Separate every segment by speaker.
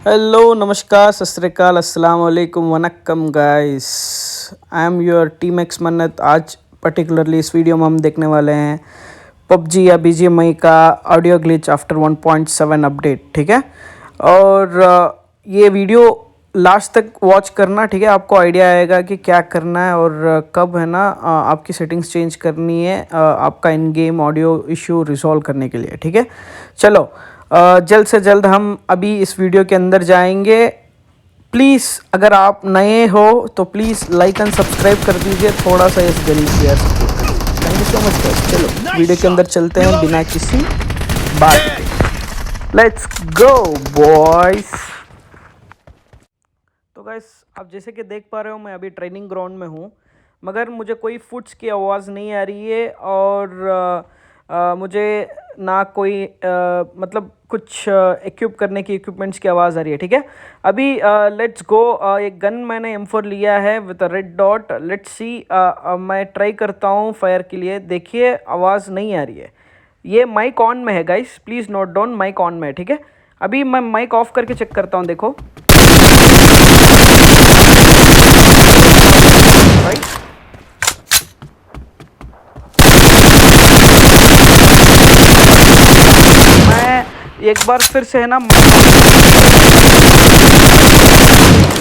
Speaker 1: Hello नमस्कार सत श्री अकाल अस्सलाम वालेकुम वनक्कम guys. I am your team X Mannat. आज पर्टिकुलरली इस वीडियो में हम देखने वाले हैं पबजी या बीजीएमआई का ऑडियो ग्लिच आफ्टर 1.7 अपडेट। ठीक है, और ये वीडियो लास्ट तक वॉच करना। ठीक है, आपको आइडिया आएगा कि क्या करना है और कब है ना आपकी सेटिंग्स चेंज करनी है आपका इन गेम ऑडियो इशू रिजॉल्व करने के लिए। ठीक है, चलो जल्द से जल्द हम अभी इस वीडियो के अंदर जाएंगे। प्लीज़ अगर आप नए हो तो प्लीज़ लाइक एंड सब्सक्राइब कर दीजिए, थोड़ा सा इस गरीब की सपोर्ट करिए। Thank you so much guys. चलो वीडियो के अंदर चलते हैं बिना किसी बात के। Let's go boys. तो गाइस आप जैसे कि देख पा रहे हो मैं अभी ट्रेनिंग ग्राउंड में हूँ, मगर मुझे कोई फुट्स की आवाज़ नहीं आ रही है और मुझे ना कोई मतलब कुछ इक्विप करने की इक्विपमेंट्स की आवाज़ आ रही है। ठीक है, अभी लेट्स गो। एक गन मैंने M4 लिया है with red dot. Let's see, मैं ट्राई करता हूँ फायर के लिए। देखिए आवाज़ नहीं आ रही है। ये माइक ऑन में है guys, please note down, mic on में है। ठीक है, अभी मैं माइक ऑफ करके चेक करता हूँ। देखो राइट, एक बार फिर से है ना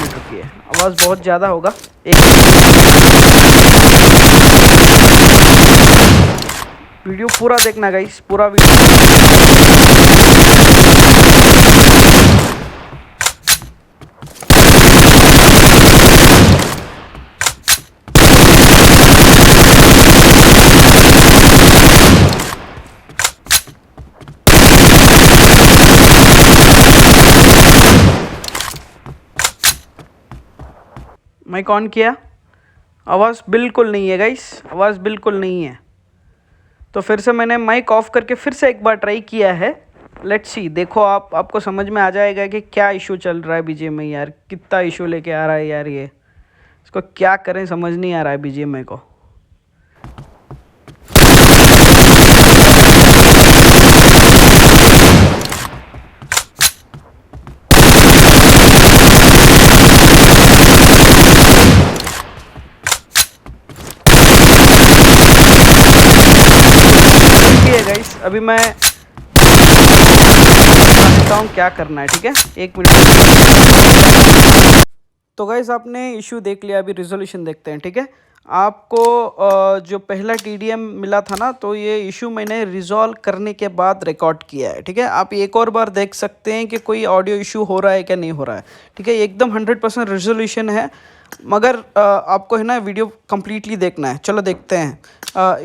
Speaker 1: रुकिए, आवाज़ बहुत ज़्यादा होगा। एक वीडियो पूरा देखना गाइस, पूरा वीडियो। माइक ऑन किया, आवाज़ बिल्कुल नहीं है गाइस, आवाज़ बिल्कुल नहीं है। तो फिर से मैंने माइक ऑफ करके फिर से एक बार ट्राई किया है। लेट्स सी, देखो आपको समझ में आ जाएगा कि क्या इशू चल रहा है बीजीएमआई। यार कितना इशू लेके आ रहा है यार, ये इसको क्या करें समझ नहीं आ रहा है बीजीएमआई को। गाइस अभी मैं बताता हूँ क्या करना है। ठीक है, एक मिनट। तो गाइस आपने इशू देख लिया, अभी रिजोल्यूशन देखते हैं। ठीक है, आपको जो पहला TDM मिला था ना, तो ये इशू मैंने रिजॉल्व करने के बाद रिकॉर्ड किया है। ठीक है, आप एक और बार देख सकते हैं कि कोई ऑडियो इशू हो रहा है क्या नहीं हो रहा है। ठीक है, एकदम 100% रिजोल्यूशन है, मगर आपको है ना वीडियो कंप्लीटली देखना है। चलो देखते हैं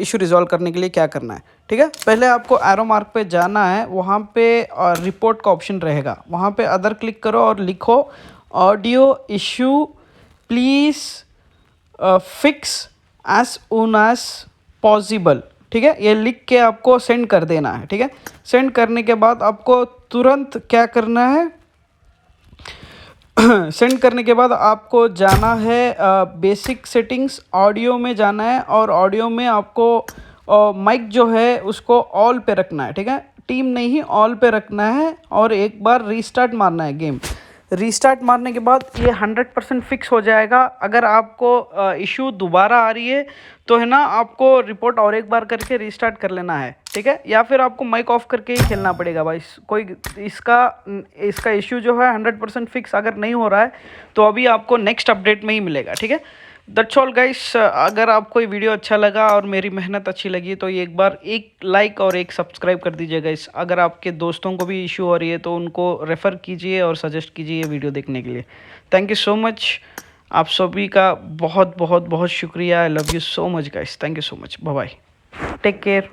Speaker 1: इशू रिजॉल्व करने के लिए क्या करना है। ठीक है, पहले आपको एरो मार्क पे जाना है, वहाँ पे रिपोर्ट का ऑप्शन रहेगा, वहाँ पे अदर क्लिक करो और लिखो audio issue please fix as soon as possible. ठीक है, ये लिख के आपको सेंड कर देना है। ठीक है, सेंड करने के बाद आपको तुरंत क्या करना है सेंड करने के बाद आपको जाना है बेसिक सेटिंग्स, ऑडियो में जाना है और ऑडियो में आपको माइक जो है उसको ऑल पे रखना है। ठीक है, टीम नहीं ऑल पे रखना है और एक बार रीस्टार्ट मारना है गेम। रीस्टार्ट मारने के बाद ये 100% फिक्स हो जाएगा। अगर आपको इशू दोबारा आ रही है तो है ना आपको रिपोर्ट और एक बार करके रीस्टार्ट कर लेना है। ठीक है, या फिर आपको माइक ऑफ करके ही खेलना पड़ेगा भाई। कोई इसका इशू जो है 100% फिक्स अगर नहीं हो रहा है तो अभी आपको नेक्स्ट अपडेट में ही मिलेगा। ठीक है, दैट्स ऑल गाइस। अगर आपको ये वीडियो अच्छा लगा और मेरी मेहनत अच्छी लगी तो ये एक बार एक लाइक और एक सब्सक्राइब कर दीजिए गाइस। अगर आपके दोस्तों को भी इशू हो रही है तो उनको रेफ़र कीजिए और सजेस्ट कीजिए ये वीडियो देखने के लिए। थैंक यू सो मच, आप सभी का बहुत बहुत बहुत शुक्रिया। I love you so much guys, thank you so much, bye bye, take care.